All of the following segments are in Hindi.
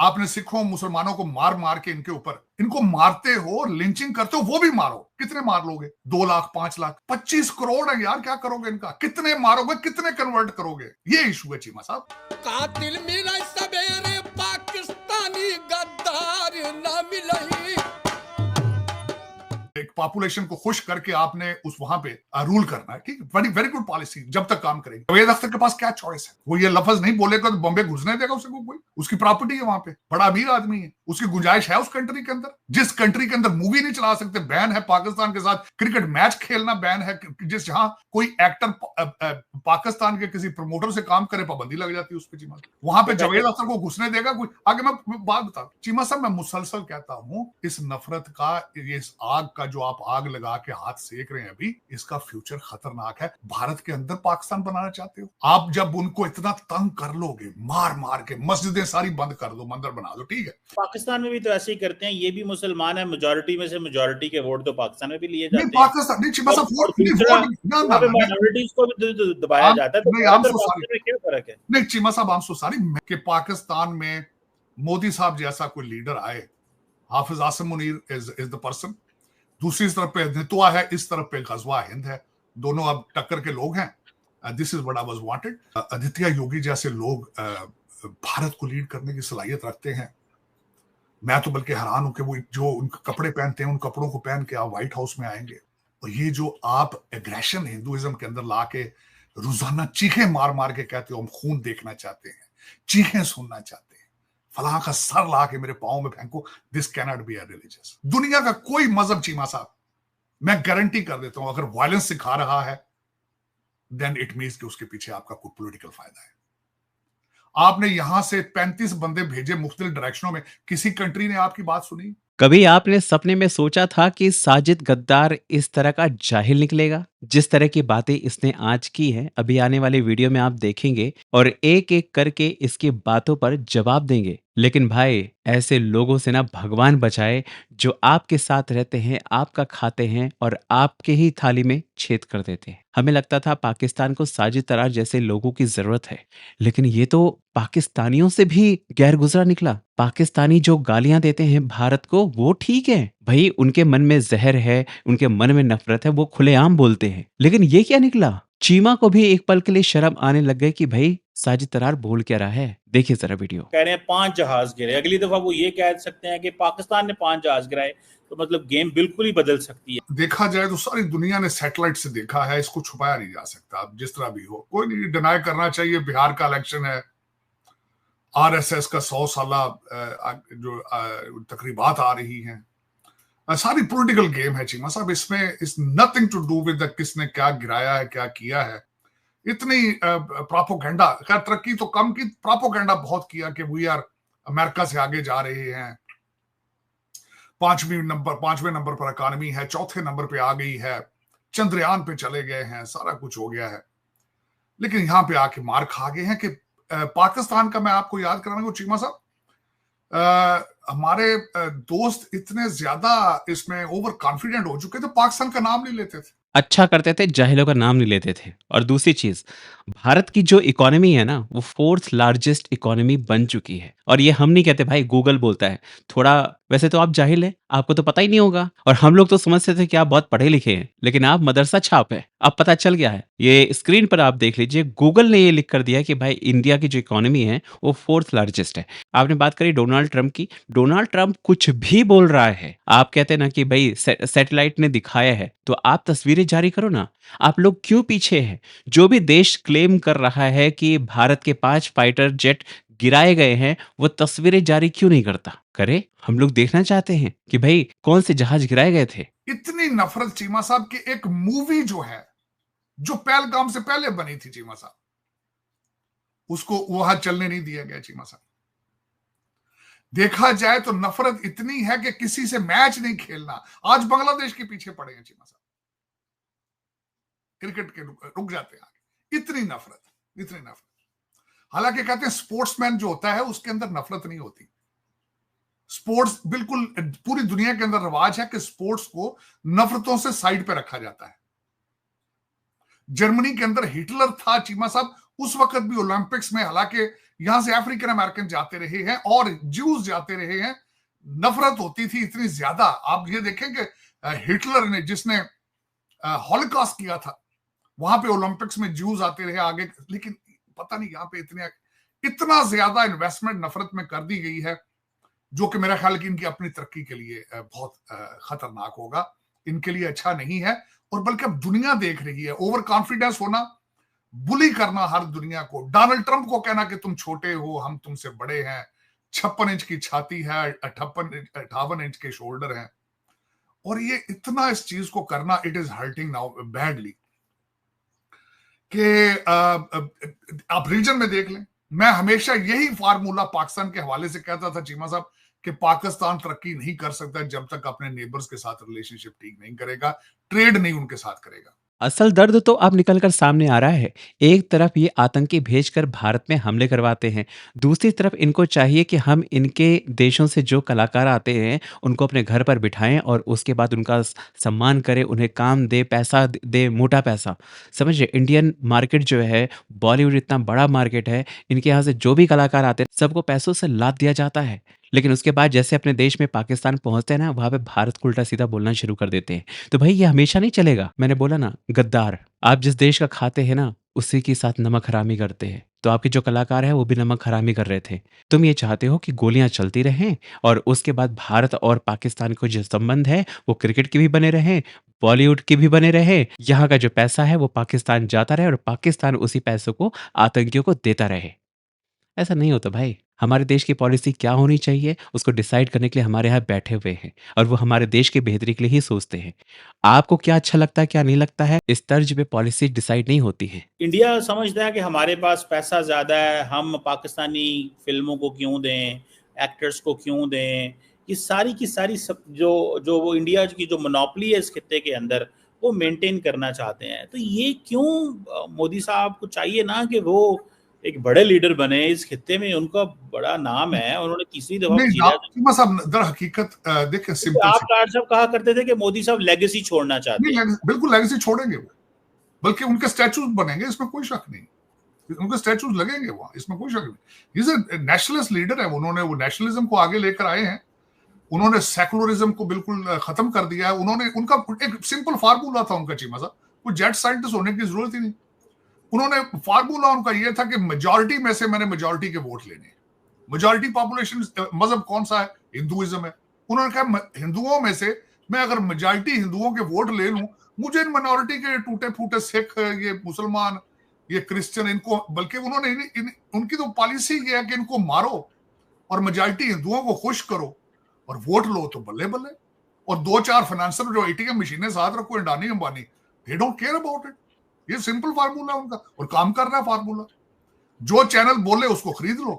आपने सिखों मुसलमानों को मार मार के इनको मारते हो, लिंचिंग करते हो, वो भी मारो। कितने मार लोगे? 2 लाख, 5 लाख, 25 करोड़ है यार, क्या करोगे इनका? कितने मारोगे, कितने कन्वर्ट करोगे? ये इशू है चीमा साहब। कातिल मिला सवेरे पाकिस्तानी गद्दार ना मिलही। एक पॉपुलेशन को खुश करके आपने उस वहां पे रूल करना है, ठीक है, वेरी वेरी गुड पॉलिसी, जब तक काम करेगी। जावेद अख्तर के पास क्या चॉइस है? वो ये लफ्ज नहीं बोलेगा तो बॉम्बे घुसने देगा उसे कोई? उसकी प्रॉपर्टी है वहां पे, बड़ा अमीर आदमी है, उसकी गुंजाइश है उस कंट्री के अंदर। जिस कंट्री के अंदर मूवी नहीं चला सकते, बैन है पाकिस्तान के साथ क्रिकेट मैच खेलना, बैन है। जिस जहां कोई एक्टर पाकिस्तान के किसी प्रमोटर से काम करे, पाबंदी लग जाती है उस पर। चीमा वहां पे जावेद अख्तर को घुसने देगा कोई? आगे मैं बात बता, चीमा साहब मैं मुसलसल कहता हूं, इस नफरत का, इस आग का जो आप आग लगा के हाथ सेक रहे हैं अभी, इसका फ्यूचर खतरनाक है। भारत के अंदर पाकिस्तान बनाना चाहते हो आप? जब उनको इतना तंग कर लोगे, मार मार के मस्जिदें सारी बंद कर दो, मंदिर बना दो, ठीक है। पाकिस्तान में भी तो ऐसे ही करते हैं, ये भी मुसलमान है, मेजॉरिटी में से मेजॉरिटी के वोट तो पाकिस्तान में भी लिए जाते हैं। पाकिस्तान नहीं, चीमा साहब वोट माइनॉरिटीज को भी दबाया जाता है, तो क्या फर्क है? नहीं चीमा साहब, आम सो सॉरी कि पाकिस्तान में मोदी साहब जैसा कोई लीडर आए। Hafiz Asim Munir is the person. दूसरी तरफ पे नितवा है, इस तरफ पे गजवा हिंद है। दोनों अब टक्कर के लोग हैं। This is what I was wanted. Aditya Yogi जैसे लोग भारत को लीड करने की सलाहियत रखते हैं। मैं तो बल्कि हैरान हूं कि वो जो उनके कपड़े पहनते हैं, उन कपड़ों को पहन के आप व्हाइट हाउस में आएंगे, और ये जो आप एग्रेशन हिंदुइज्म के अंदर ला के रोजाना चीखें मार मार के कहते हो हम खून देखना चाहते हैं, चीखें सुनना चाहते हैं, फलां का सर ला के मेरे पाँव में फेंको, this cannot be a religious. दुनिया का कोई मजहब चीमा साहब, मैं गारंटी कर देता हूं, अगर वायलेंस सिखा रहा है देन इट मीन्स कि उसके पीछे आपका कोई पॉलिटिकल फायदा है। आपने यहां से 35 बंदे भेजे मुख्तलिफ डायरेक्शनों में, किसी कंट्री ने आपकी बात सुनी? कभी आपने सपने में सोचा था कि साजिद गद्दार इस तरह का जाहिल निकलेगा? जिस तरह की बातें इसने आज की है, अभी आने वाले वीडियो में आप देखेंगे और एक एक करके इसकी बातों पर जवाब देंगे। लेकिन भाई, ऐसे लोगों से ना भगवान बचाए, जो आपके साथ रहते हैं, आपका खाते हैं और आपके ही थाली में छेद कर देते हैं। हमें लगता था पाकिस्तान को साजिद तरार जैसे लोगों की जरूरत है, लेकिन ये तो पाकिस्तानियों से भी गैर गुजरा निकला। पाकिस्तानी जो गालियां देते हैं भारत को, वो ठीक है भाई, उनके मन में जहर है, उनके मन में नफरत है, वो खुलेआम बोलते हैं। लेकिन ये क्या निकला? चीमा को भी एक पल के लिए शर्म आने लग गई कि भाई साजिद तरार बोल क्या रहा है। देखिए जरा वीडियो। कह रहे हैं 5 जहाज गिरे, अगली दफा वो ये कह सकते हैं कि पाकिस्तान ने 5 जहाज गिराए, तो मतलब गेम बिल्कुल ही बदल सकती है। देखा जाए तो सारी दुनिया ने सैटेलाइट से देखा है, इसको छुपाया नहीं जा सकता। अब जिस तरह भी हो, कोई नहीं डिनाई करना चाहिए। बिहार का इलेक्शन है, आरएसएस का 100 साला जो तकरीबात आ रही हैं, सारी पॉलिटिकल गेम है चीमा साहब। इसमें is nothing to do with किसने क्या गिराया है, क्या किया है। इतनी प्रोपोगेंडा, खैर तरक्की तो कम की, प्रोपोगेंडा बहुत किया कि वी आर अमेरिका से आगे जा रहे हैं, 5वें नंबर पर इकॉनमी है, 4थे नंबर पे आ गई है, चंद्रयान पे चले गए हैं, सारा कुछ हो गया है। लेकिन यहां पे आके मार खा गए हैं कि पाकिस्तान का मैं आपको याद कराऊंगा चीमा साहब, हमारे दोस्त इतने ज्यादा इसमें ओवर कॉन्फिडेंट हो चुके थे, पाकिस्तान का नाम नहीं लेते थे, अच्छा करते थे, जाहिलों का नाम नहीं लेते थे। और दूसरी चीज, भारत की जो इकोनॉमी है ना, वो 4th लार्जेस्ट इकोनॉमी बन चुकी है। और ये हम नहीं कहते भाई, गूगल बोलता है। थोड़ा वैसे तो आप जाहिल है, आपको तो पता ही नहीं होगा, और हम लोग तो समझते थे कि आप बहुत पढ़े लिखे हैं, लेकिन आप मदरसा छाप है। अब पता चल गया है। ये स्क्रीन पर आप देख लीजिए, गूगल ने ये लिख कर दिया कि भाई इंडिया की जो इकोनॉमी है वो 4th लार्जेस्ट है। आपने बात करी डोनाल्ड ट्रंप की, डोनाल्ड ट्रंप कुछ भी बोल रहा है, आप कहते ना कि भाई सैटेलाइट ने दिखाया है, तो आप तस्वीरें जारी करो ना। आप लोग क्यों पीछे हैं? जो भी देश क्लेम कर रहा है कि भारत के 5 फाइटर जेट गिराए गए हैं, वो तस्वीरें जारी क्यों नहीं करता? करे, हम लोग देखना चाहते हैं कि भाई कौन से जहाज गिराए गए थे। इतनी नफरत चीमा साहब की एक मूवी जो है, जो पहलगाम से पहले बनी थी चीमा साहब, उसको वहां चलने नहीं दिया गया चीमा साहब। देखा जाए तो नफरत इतनी है कि किसी से मैच नहीं खेलना। आज बांग्लादेश के पीछे पड़े हैं चीमा साहब, क्रिकेट के रुक जाते हैं आगे। इतनी नफरत, इतनी नफरत। हालांकि कहते हैं स्पोर्ट्समैन जो होता है उसके अंदर नफरत नहीं होती। स्पोर्ट्स बिल्कुल पूरी दुनिया के अंदर रिवाज है कि स्पोर्ट्स को नफरतों से साइड पे रखा जाता है। जर्मनी के अंदर हिटलर था चीमा साहब, उस वक्त भी ओलंपिक्स में, हालांकि यहां से अफ्रीकन अमेरिकन जाते रहे हैं और ज्यूज जाते रहे हैं। नफरत होती थी इतनी ज्यादा। आप ये देखें कि हिटलर ने, जिसने हॉलोकॉस्ट किया था, वहां पे ओलंपिक्स में ज्यूज आते रहे आगे, लेकिन पता नहीं यहाँ पे इतना ज्यादा इन्वेस्टमेंट नफरत में कर दी गई है, जो कि मेरा ख्याल है कि इनकी अपनी तरक्की के लिए बहुत खतरनाक होगा, इनके लिए अच्छा नहीं है। और बल्कि अब दुनिया देख रही है, ओवर कॉन्फिडेंस होना, बुली करना हर दुनिया को, डोनाल्ड ट्रंप को कहना कि तुम छोटे हो, हम तुमसे बड़े हैं, 56 इंच की छाती है, 58 इंच के शोल्डर हैं, और ये इतना इस चीज को करना, it is hurting now badly. कि आप रीजन में देख लें, मैं हमेशा यही फार्मूला पाकिस्तान के हवाले से कहता था चीमा साहब, कि पाकिस्तान तरक्की नहीं कर सकता जब तक अपने नेबर्स के साथ रिलेशनशिप ठीक नहीं करेगा, ट्रेड नहीं उनके साथ करेगा। असल दर्द तो अब निकल कर सामने आ रहा है। एक तरफ ये आतंकी भेजकर भारत में हमले करवाते हैं, दूसरी तरफ इनको चाहिए कि हम इनके देशों से जो कलाकार आते हैं उनको अपने घर पर बिठाएं और उसके बाद उनका सम्मान करें, उन्हें काम दे, पैसा दे, मोटा पैसा। समझिए, इंडियन मार्केट जो है, बॉलीवुड इतना बड़ा मार्केट है, इनके यहाँ से जो भी कलाकार आते हैं सबको पैसों से लाद दिया जाता है। लेकिन उसके बाद जैसे अपने देश में पाकिस्तान पहुंचते हैं ना, वहां पे भारत को उल्टा सीधा बोलना शुरू कर देते हैं। तो भाई ये हमेशा नहीं चलेगा। मैंने बोला ना, गद्दार। आप जिस देश का खाते हैं ना, उसी के साथ नमक हरामी करते हैं। तो आपके जो कलाकार हैं वो भी नमक हरामी कर रहे थे। तुम ये चाहते हो कि गोलियां चलती रहें और उसके बाद भारत और पाकिस्तान को जो संबंध है वो क्रिकेट के भी बने रहें, बॉलीवुड के भी बने रहे, यहाँ का जो पैसा है वो पाकिस्तान जाता रहे और पाकिस्तान उसी पैसों को आतंकियों को देता रहे। ऐसा नहीं होता भाई। हमारे देश की पॉलिसी क्या होनी चाहिए उसको डिसाइड करने के लिए हमारे यहाँ बैठे हुए हैं और वो हमारे देश की बेहतरी के लिए ही सोचते हैं। आपको क्या अच्छा लगता है, क्या नहीं लगता है, इस तर्ज पे पॉलिसी डिसाइड नहीं होती है। इंडिया समझता है कि हमारे पास पैसा ज्यादा है, हम पाकिस्तानी फिल्मों को क्यों दें, एक्टर्स को क्यों दें। ये सारी की सारी सब जो वो इंडिया की जो मोनोपोली है इस खित्ते के अंदर, वो मेंटेन करना चाहते हैं। तो ये क्यों मोदी साहब को चाहिए ना कि वो एक बड़े लीडर बने इस खित्ते में, उनका बड़ा नाम है, उन्होंने तीसरी दफा दर हकीकत देखिए, सिंपल आप डॉक्टर साहब कहा करते थे कि मोदी साहब लेगेसी छोड़ना चाहते हैं। बिल्कुल लेगेसी छोड़ेंगे वो, बल्कि उनके स्टैचूज बनेंगे, इसमें कोई शक नहीं, उनके स्टैचूज लगेंगे वहां, इसमें कोई शक नहीं। ये नेशनलिस्ट लीडर है, उन्होंने वो नेशनलिज्म को आगे लेकर आए हैं, उन्होंने सेकुलरिज्म को बिल्कुल खत्म कर दिया है। उन्होंने, उनका एक सिंपल फार्मूला था उनका चीमा साहब, कोई जेट साइंटिस्ट होने की जरूरत ही नहीं। उन्होंने फार्मूला उनका ये था कि मेजॉरिटी में से मैंने मेजॉरिटी के वोट लेने। मेजॉरिटी पॉपुलेशन मजहब कौन सा है? हिंदुइज्म है। उन्होंने कहा हिंदुओं में से मैं अगर मेजॉरिटी हिंदुओं के वोट ले लूं, मुझे इन माइनॉरिटी के टूटे फूटे सिख, ये मुसलमान, ये क्रिश्चियन, इनको, बल्कि उन्होंने उनकी तो पॉलिसी ये है कि इनको मारो और मेजॉरिटी हिंदुओं को खुश करो और वोट लो तो बल्ले बल्ले। और 2-4 फाइनेंसर जो एटीएम मशीनें साथ रखो, Adani Ambani, they don't care about it. ये सिंपल फार्मूला उनका, और काम कर रहा है फार्मूला। जो चैनल बोले उसको खरीद लो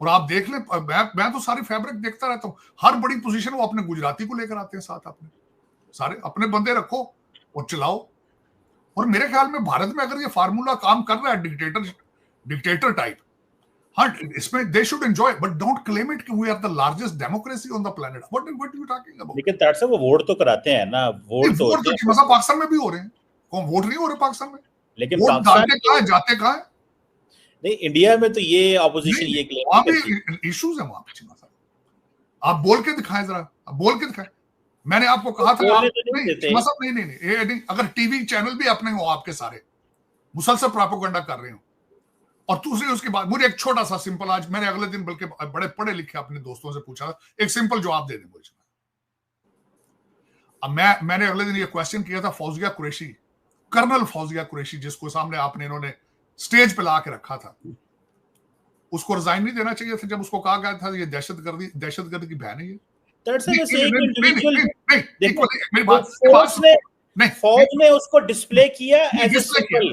और आप देख ले। मैं तो सारी फैब्रिक देखता रहता हूँ, हर बड़ी पोजीशन वो अपने गुजराती को लेकर आते हैं साथ, अपने सारे अपने बंदे रखो और चलाओ। और मेरे ख्याल में भारत में अगर ये फार्मूला काम कर रहा है डिक्टेटर टाइप, हाँ, इसमें they should enjoy, but don't claim it कि we are the largest democracy on the planet. What you talking about? लेकिन तार साहब वो वोट तो कराते हैं ना, वोट तो पाकिस्तान में भी हो रहे हैं। कौन वोट नहीं हो रहे पाकिस्तान में? लेकिन वोट डालते कहाँ है, जाते कहाँ है? नहीं, इंडिया में तो ये ऑपोजिशन ये क्लेम वहां भी इश्यूज है वहां पे। आप बोल के दिखाएं जरा, आप बोल के दिखाएं। मैंने आपको कहा था नहीं, अगर टीवी चैनल भी अपने हो आपके सारे मुसलसल प्रोपेगेंडा कर रहे हो, और दूसरी उसके बाद मुझे एक छोटा सा सिंपल, आज मैंने अगले दिन बल्कि बड़े पढ़े लिखे अपने दोस्तों से पूछा, एक सिंपल जवाब दे दें मुझे। अब मैंने अगले दिन ये क्वेश्चन किया था फौजिया कुरैशी, कर्नल फौजिया कुरैशी, जिसको सामने आपने इन्होंने स्टेज पे ला के रखा था, उसको रिजाइन नहीं देना चाहिए था जब उसको कहा गया था ये दहशतगर्द की बहन है ये? फौज ने उसको डिस्प्ले किया एज अ सिंबल,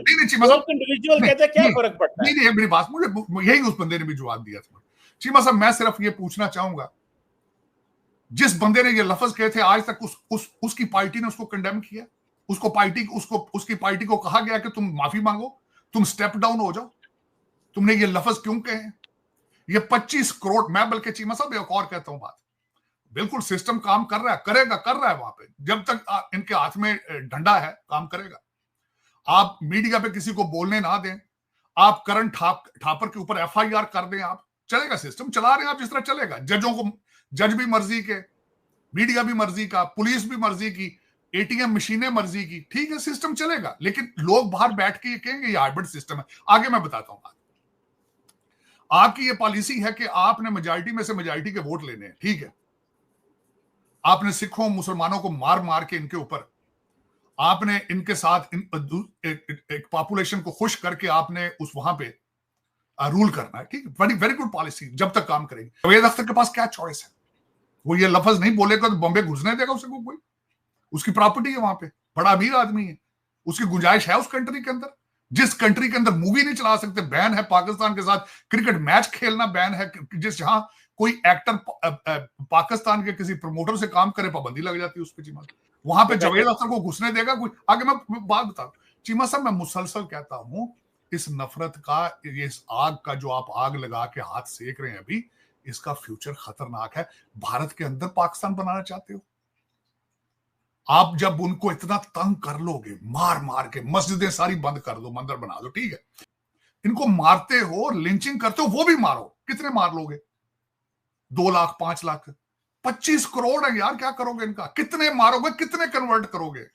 इंडिविजुअल कहते हैं क्या फर्क पड़ता है? नहीं, मेरी बात, मुझे यही उस बंदे ने भी जवाब दिया था। चीमा साहब, मैं सिर्फ ये पूछना चाहूंगा, जिस बंदे ने ये लफ्ज कहे थे, आज तक उसकी पार्टी ने उसको कंडेम किया? उसकी पार्टी को कहा गया कि तुम माफी मांगो, तुम स्टेप डाउन हो जाओ? तुमने ये लफ्ज क्यों कहे? ये 25 करोड़, मैं बल्कि चीमा साहब एक और कहता हूं बात, बिल्कुल सिस्टम काम कर रहा है, कर रहा है वहां पे, जब तक इनके हाथ में डंडा है काम करेगा। आप मीडिया पे किसी को बोलने ना दें, आप करण ठापर के ऊपर FIR कर दें, आप चलेगा, सिस्टम चला रहे हैं आप जिस तरह चलेगा। जजों को, जज भी मर्जी के, मीडिया भी मर्जी का, पुलिस भी मर्जी की, ATM मशीनें मर्जी की, ठीक है, सिस्टम चलेगा। लेकिन लोग बाहर बैठ के ये कहेंगे ये हाइब्रिड सिस्टम है। आगे मैं बताता हूं बात। आपकी ये पॉलिसी है कि आपने मेजॉरिटी में से मेजॉरिटी के वोट लेने हैं, ठीक है। आपने सिखों मुसलमानों को मार मार के इनके ऊपर, आपने इनके साथ एक पॉपुलेशन को खुश करके आपने उस वहां पे रूल करना है, ठीक है। वेरी वेरी गुड पॉलिसी, जब तक काम करेगी। जावेद अख्तर के पास क्या चॉइस है? वो ये लफ्ज नहीं बोलेगा तो बॉम्बे घुसने देगा उसे कोई? उसकी प्रॉपर्टी है वहां पे, बड़ा अमीर आदमी है, उसकी गुंजाइश है उस कंट्री के अंदर। जिस कंट्री के अंदर मूवी नहीं चला सकते, बैन है, पाकिस्तान के साथ क्रिकेट मैच खेलना बैन है, जिस जहां कोई एक्टर पाकिस्तान के किसी प्रमोटर से काम करे पाबंदी लग जाती है उस पर। चीमा वहां पे जावेद अख्तर को घुसने देगा कोई? आगे मैं बात बता, चीमा साहब मैं मुसलसल कहता हूं, इस नफरत का, ये इस आग का जो आप आग लगा के हाथ सेक रहे हैं अभी, इसका फ्यूचर खतरनाक है। भारत के अंदर पाकिस्तान बनाना चाहते हो आप? जब उनको इतना तंग कर लोगे, मार मार के, मस्जिदें सारी बंद कर दो, मंदिर बना दो, ठीक है, इनको मारते हो, लिंचिंग करते हो, वो भी मारो, कितने मार लोगे? 2 लाख, 5 लाख, 25 करोड़ है यार, क्या करोगे इनका? कितने मारोगे, कितने कन्वर्ट करोगे?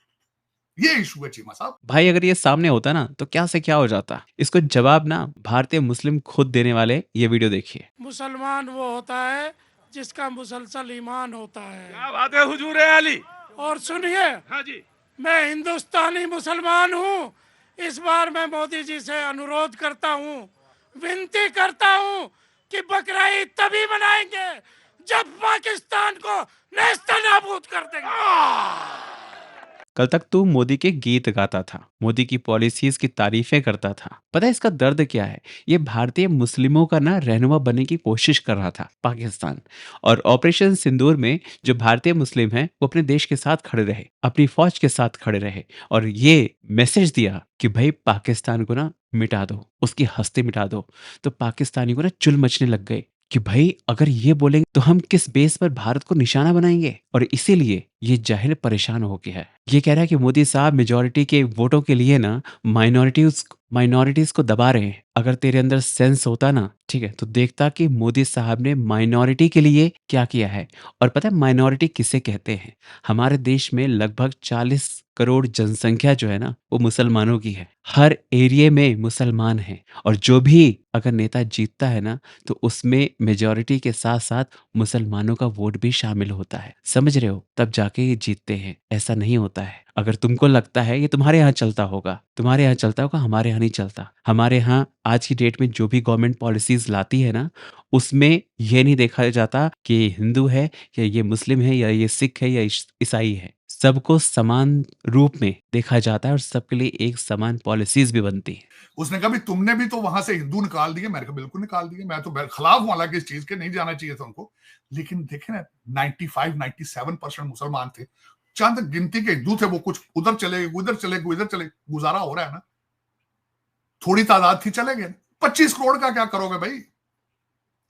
ये इशू है चीमा साहब। भाई अगर ये सामने होता ना तो क्या से क्या हो जाता। इसको जवाब ना भारतीय मुस्लिम खुद देने वाले, ये वीडियो देखिए। मुसलमान वो होता है जिसका मुसलसल ईमान होता है। क्या बात है हुजूर अली। और सुनिए, हाँ जी, मैं हिंदुस्तानी मुसलमान हूँ। इस बार मैं मोदी जी से अनुरोध करता हूँ, विनती करता हूँ कि बकरा ईद तभी मनाएंगे जब पाकिस्तान को नेस्त नाबूद कर देंगे। कल तक तू मोदी के गीत गाता था, मोदी की पॉलिसीज की तारीफें करता था। पता है इसका दर्द क्या है? ये भारतीय मुस्लिमों का ना रहनुमा बनने की कोशिश कर रहा था पाकिस्तान। और ऑपरेशन सिंदूर में जो भारतीय मुस्लिम हैं वो अपने देश के साथ खड़े रहे, अपनी फौज के साथ खड़े रहे, और ये मैसेज दिया कि भाई पाकिस्तान को ना मिटा दो, उसकी हस्ती मिटा दो। तो पाकिस्तानी को ना चुल मचने लग गए कि भाई अगर ये बोलेंगे तो हम किस बेस पर भारत को निशाना बनाएंगे। और इसीलिए ये जाहिल परेशान हो गया है। ये कह रहा है कि मोदी साहब मेजॉरिटी के वोटों के लिए ना माइनॉरिटीज को दबा रहे हैं। अगर तेरे अंदर सेंस होता ना, ठीक है, तो देखता कि मोदी साहब ने माइनॉरिटी के लिए क्या किया है। और पता है माइनॉरिटी किसे कहते हैं? हमारे देश में लगभग 40 करोड़ जनसंख्या जो है ना वो मुसलमानों की है। हर एरिया में मुसलमान हैं। और जो भी अगर नेता जीतता है ना तो उसमें मेजॉरिटी के साथ साथ मुसलमानों का वोट भी शामिल होता है। समझ रहे हो? तब जाके ये जीतते हैं। ऐसा नहीं होता है। अगर तुमको लगता है ये तुम्हारे यहाँ चलता होगा, तुम्हारे यहाँ चलता होगा, हमारे यहाँ नहीं चलता। हमारे यहाँ आज की डेट में जो भी गवर्नमेंट पॉलिसीज लाती है ना, उसमें यह नहीं देखा जाता कि ये हिंदू है या ये मुस्लिम है या ये सिख है या ईसाई है। सबको समान रूप में देखा जाता है और सबके लिए एक समान पॉलिसीज भी बनती है। उसने कहा भी तुमने भी तो वहां से हिंदू निकाल दिए। मैंने कहा बिल्कुल निकाल दिए, मैं तो खिलाफ हूं हालांकि इस चीज के, नहीं जाना चाहिए था उनको। लेकिन देखे ना 95-97% मुसलमान थे, चंद गिनती के हिंदू थे, वो कुछ उधर चले गए, उधर चले गए, इधर चले, गुजारा हो रहा है ना। थोड़ी तादाद थी, चले गए। 25 करोड़ का क्या करोगे भाई?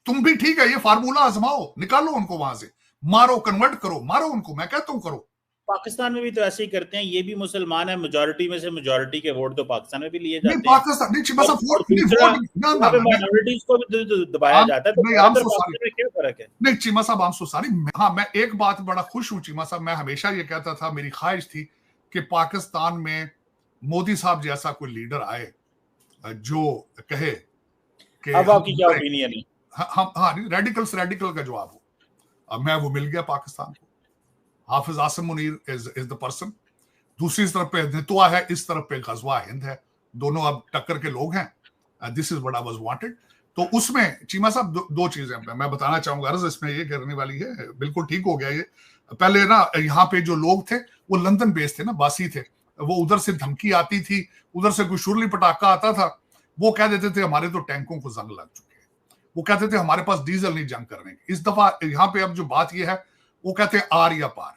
तुम भी ठीक है, ये फार्मूला आजमाओ, निकालो उनको वहां से, मारो, कन्वर्ट करो, मारो उनको, मैं कहता हूं करो। पाकिस्तान में भी तो ऐसे ही करते हैं। ये भी मुसलमान है, मेजॉरिटी में से मेजॉरिटी के वोट तो पाकिस्तान में भी लिए जाते हैं। पाकिस्तान नहीं, बस माइनॉरिटीज को भी दबाया जाता है। तो क्या फर्क है? नहीं चीमा साहब, आई एम सो सॉरी। हाँ, मैं एक बात बड़ा खुश हूं चीमा साहब, मैं हमेशा ये कहता था, मेरी ख्वाहिश थी कि पाकिस्तान में मोदी साहब जैसा कोई लीडर आए जो कहे कि अब आपकी क्या ओपिनियन है? हाँ, रेडिकल का जवाब हो। अब मैं वो मिल गया पाकिस्तान को। Hafiz Asim Munir is the person. दूसरी तरफ पे नितवा है, इस तरफ पे गजवा हिंद है। दोनों अब टक्कर के लोग हैं। This is what I was wanted. तो उसमें चीमा साहब दो चीजें मैं बताना चाहूंगा। अर्ज इसमें ये करने वाली है, बिल्कुल ठीक हो गया ये। पहले ना यहाँ पे जो लोग थे वो लंदन बेस्ड थे ना, बासी थे। वो उधर से धमकी आती थी, उधर से कोई शुरली पटाखा आता था, वो कह देते थे हमारे तो टैंकों को जंग लग चुके हैं। वो कहते थे हमारे पास डीजल नहीं जंग करने की। इस दफा यहाँ पे अब जो बात ये है, वो कहते हैं आर या पार,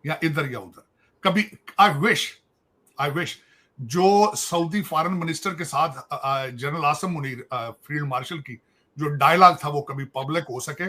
या इधर या उधर। कभी आई विश जो सऊदी फॉरेन मिनिस्टर के साथ general Asim Munir field marshal की जो डायलॉग था वो कभी पब्लिक हो सके।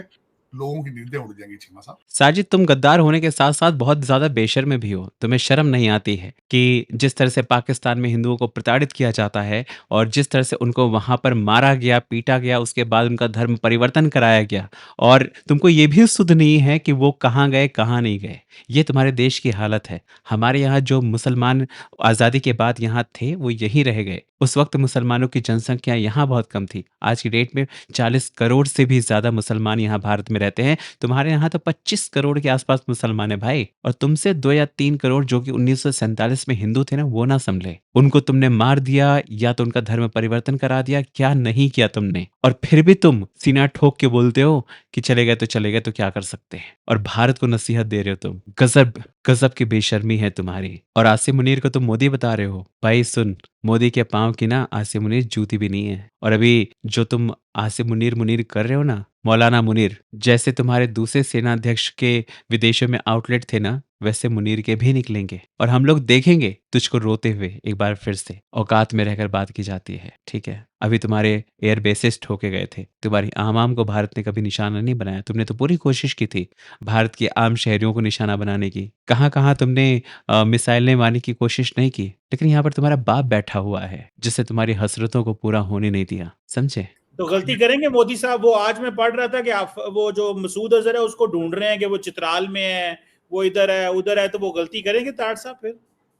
लोगों की नींदें उड़ जाएंगी चीमा साहब। साजिद, तुम गद्दार होने के साथ साथ बहुत ज्यादा बेशर्म भी हो। तुम्हें शर्म नहीं आती है कि जिस तरह से पाकिस्तान में हिंदुओं को प्रताड़ित किया जाता है और जिस तरह से उनको वहां पर मारा गया, पीटा गया, उसके बाद उनका धर्म परिवर्तन कराया गया, और तुमको ये भी सुध नहीं है कि वो कहाँ गए कहाँ नहीं गए। ये तुम्हारे देश की हालत है। हमारे यहाँ जो मुसलमान आज़ादी के बाद यहाँ थे वो यहीं रह गए। उस वक्त मुसलमानों की जनसंख्या यहाँ बहुत कम थी। आज की डेट में 40 करोड़ से भी ज्यादा मुसलमान यहाँ भारत में रहते हैं। तुम्हारे यहाँ तो 25 करोड़ के आसपास मुसलमान है भाई, और तुमसे 2 या 3 करोड़ जो कि 1947 में हिंदू थे ना, वो ना संभले। उनको तुमने मार दिया या तो उनका धर्म परिवर्तन करा दिया, क्या नहीं किया तुमने। और फिर भी तुम सीना ठोक के बोलते हो कि चले गए तो चले गए, तो क्या कर सकते हैं। और भारत को नसीहत दे रहे हो तुम। गजब गजब की बेशर्मी है तुम्हारी। और आसिम मुनीर को तुम मोदी बता रहे हो। भाई सुन, मोदी के पांव की ना आसिम मुनीर जूती भी नहीं है। और अभी जो तुम आसिम मुनीर मुनीर कर रहे हो ना, मौलाना मुनीर, जैसे तुम्हारे दूसरे सेनाध्यक्ष के विदेशों में आउटलेट थे ना, वैसे मुनीर के भी निकलेंगे। और हम लोग देखेंगे तुझको रोते हुए। एक बार फिर से औकात में रहकर बात की जाती है, ठीक है। अभी तुम्हारे एयर बेसिस ठोके गए थे। तुम्हारी आवाम को भारत ने कभी निशाना नहीं बनाया। तुमने तो पूरी कोशिश की थी भारत के आम शहरियों को निशाना बनाने की। कहाँ कहाँ तुमने मिसाइलें मारने की कोशिश नहीं की। लेकिन यहाँ पर तुम्हारा बाप बैठा हुआ है जिससे तुम्हारी हसरतों को पूरा होने नहीं दिया, समझे। तो गलती करेंगे मोदी साहब। वो आज मैं पढ़ रहा था कि आप वो जो मसूद अजहर है उसको ढूंढ रहे हैं कि वो चित्राल में है, वो इधर है उधर है, तो वो गलती करेंगे ताड़ साहब फिर?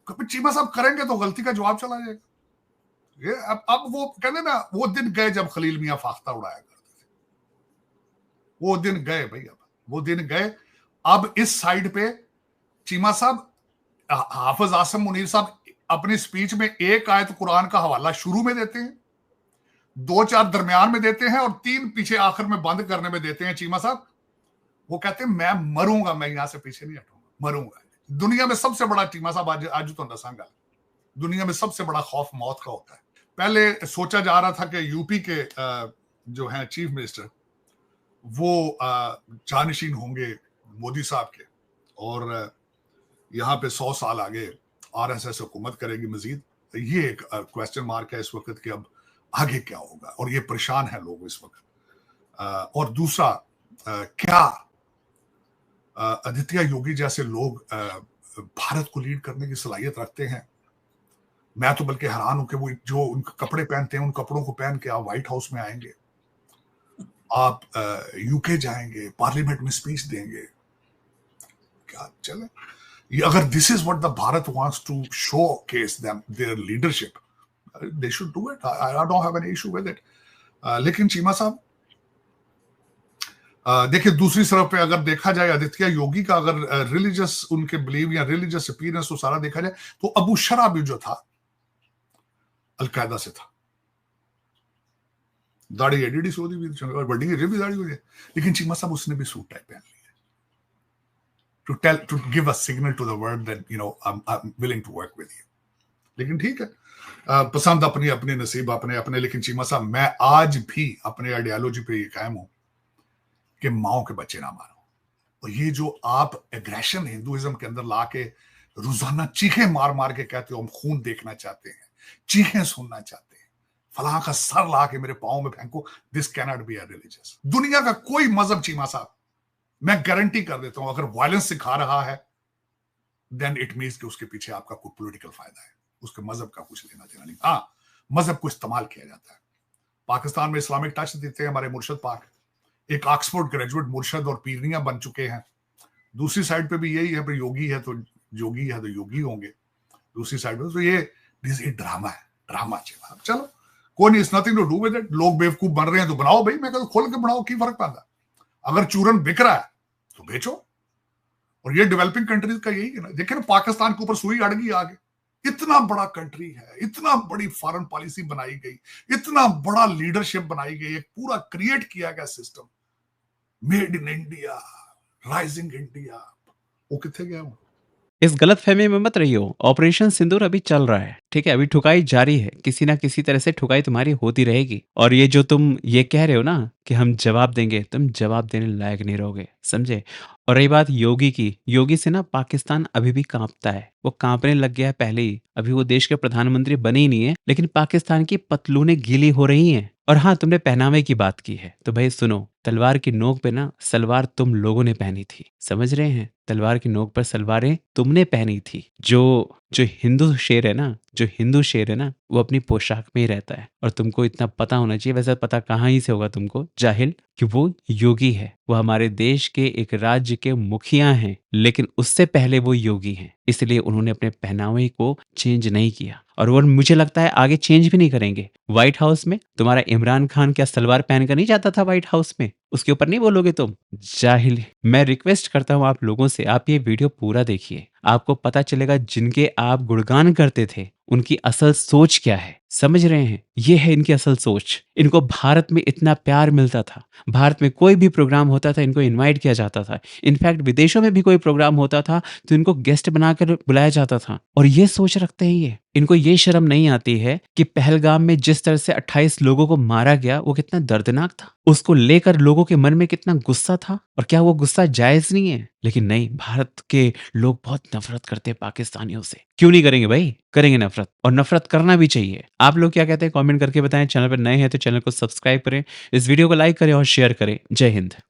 कभी चीमा साहब करेंगे तो गलती का जवाब चला जाएगा। ये अब वो कहते ना, वो दिन गए जब खलील मियां फाख्ता उड़ाया करते थे। वो दिन गए भाई, अब वो दिन गए। अब इस साइड पे चीमा साहब, हाफिज आसिम मुनीर साहब अपनी स्पीच में एक आयत कुरान का हवाला शुरू में देते हैं, 2-4 दरमियान में देते हैं और 3 पीछे आखिर में बंद करने में देते हैं। चीमा साहब वो कहते हैं मैं मरूंगा, मैं यहां से पीछे नहीं हटूंगा, मरूंगा। दुनिया में सबसे बड़ा चीमा साहब आज तो नसांगा, दुनिया में सबसे बड़ा खौफ मौत का होता है। पहले सोचा जा रहा था कि यूपी के जो हैं चीफ मिनिस्टर वो जानशीन होंगे मोदी साहब के, और यहाँ पे 100 साल आगे आरएसएस हुकूमत करेगी मजीद। ये एक क्वेश्चन मार्क है इस वक्त कि अब आगे क्या होगा, और ये परेशान है लोग इस वक्त। और दूसरा, क्या आदित्य योगी जैसे लोग भारत को लीड करने की सलाहियत रखते हैं? मैं तो बल्कि हैरान हूं कि वो जो उनके कपड़े पहनते हैं, उन कपड़ों को पहन के आप व्हाइट हाउस में आएंगे, आप यूके जाएंगे, पार्लियामेंट में स्पीच देंगे, क्या चले। ये अगर this is what the Bharat wants to showcase their leadership, they should do it. I don't have any issue with it. लेकिन चीमा साहब देखिए, दूसरी तरफ पे अगर देखा जाए आदित्य योगी का अगर रिलीजियस उनके बिलीव या रिलीजियस अपीयरेंस तो सारा देखा जाए तो अबू शरा भी जो था अलकायदा से था। दाढ़ी एडी सोदी भी और बड़ी भी दाढ़ी हुई है, लेकिन चीमा साहब उसने भी सूट टाइप पहन लिया to give a signal to the world that you know I am willing to work with you. लेकिन ठीक है, पसंद अपनी अपने नसीब अपने अपने। लेकिन चीमा साहब मैं आज भी अपने आइडियोलॉजी पे ये कायम हूं कि माओ के बच्चे ना मारो। और ये जो आप एग्रेशन हिंदुइज्म के अंदर लाके रोजाना चीखें मार मार के कहते हो हम खून देखना चाहते हैं, चीखें सुनना चाहते हैं, फलां का सर ला के मेरे पाँव में फेंको, this cannot be a religious. दुनिया का कोई मजहब चीमा साहब, मैं गारंटी कर देता हूं, अगर वायलेंस सिखा रहा है देन इट मीन्स कि उसके पीछे आपका कोई पॉलिटिकल फायदा है, उसके मजहब का कुछ लेना देना नहीं। हाँ, मजहब को इस्तेमाल किया जाता है। पाकिस्तान में इस्लामिक टच देते हैं हमारे मुर्शद पाक, एक ऑक्सफोर्ड ग्रेजुएट मुर्शद और पीरनिया बन चुके हैं। दूसरी साइड पे भी यही है, योगी है तो जोगी है तो योगी होंगे दूसरी साइड पे। तो ये ड्रामा है, ड्रामा। चलो कोई नहीं, it's nothing to do with it. लोग बेवकूफ बन रहे हैं तो बनाओ भाई, मैं कहता हूं खोल के बनाओ, की फर्क पड़ता है। अगर चूरन बिक रहा है तो बेचो। और ये डेवलपिंग कंट्रीज का यही है ना। देखिए ना, पाकिस्तान के ऊपर सुई अड़ गई आगे। इतना बड़ा कंट्री है, इतना बड़ी फॉरेन पॉलिसी बनाई गई, इतना बड़ा लीडरशिप बनाई गई, एक पूरा क्रिएट किया गया system, made in India, rising India, वो कितने गया वो? इस गलत फहमी में मत रहियो। ऑपरेशन सिंदूर अभी चल रहा है, ठीक है। अभी ठुकाई जारी है, किसी ना किसी तरह से ठुकाई तुम्हारी होती रहेगी। और ये जो तुम ये कह रहे हो ना कि हम जवाब देंगे, तुम जवाब देने लायक नहीं रहोगे, समझे। और रही बात योगी की, योगी से ना पाकिस्तान अभी भी कांपता है। वो कांपने लग गया है पहले ही। अभी वो देश के प्रधानमंत्री बने ही नहीं है, लेकिन पाकिस्तान की पतलूनें गीली हो रही हैं। और हाँ, तुमने पहनावे की बात की है, तो भाई सुनो, तलवार की नोक पे ना सलवार तुम लोगों ने पहनी थी, समझ रहे हैं? तलवार की नोक पर सलवारें तुमने पहनी थी। जो जो हिंदू शेर है ना, जो हिंदू शेर है ना, वो अपनी पोशाक में ही रहता है। और तुमको इतना पता होना चाहिए, वैसे पता कहाँ ही से होगा तुमको, जाहिल, कि वो योगी है। वो हमारे देश के एक राज्य के मुखिया हैं, लेकिन उससे पहले वो योगी हैं। इसलिए उन्होंने अपने पहनावे को चेंज नहीं किया, और वो मुझे लगता है आगे चेंज भी नहीं करेंगे। व्हाइट हाउस में तुम्हारा इमरान खान क्या सलवार पहन कर नहीं जाता था व्हाइट हाउस में? उसके ऊपर नहीं बोलोगे तुम, जाहिल। मैं रिक्वेस्ट करता हूं आप लोगों से, आप ये वीडियो पूरा देखिए, आपको पता चलेगा जिनके आप गुणगान करते थे उनकी असल सोच क्या है। समझ रहे हैं? ये है इनकी असल सोच। इनको भारत में इतना प्यार मिलता था, भारत में कोई भी प्रोग्राम होता था इनको इनवाइट किया जाता था। इनफैक्ट विदेशों में भी कोई प्रोग्राम होता था तो इनको गेस्ट बनाकर बुलाया जाता था। और ये सोच रखते हैं ये, इनको ये शर्म नहीं आती है कि पहलगाम में जिस तरह से 28 लोगों को मारा गया वो कितना दर्दनाक था, उसको लेकर लोगों के मन में कितना गुस्सा था, और क्या वो गुस्सा जायज नहीं है? लेकिन नहीं, भारत के लोग बहुत नफरत करते हैं पाकिस्तानियों से। क्यों नहीं करेंगे भाई? करेंगे नफरत, और नफरत करना भी चाहिए। आप लोग क्या कहते हैं कमेंट करके बताएं। चैनल पर नए हैं तो चैनल को सब्सक्राइब करें, इस वीडियो को लाइक करें और शेयर करें। जय हिंद।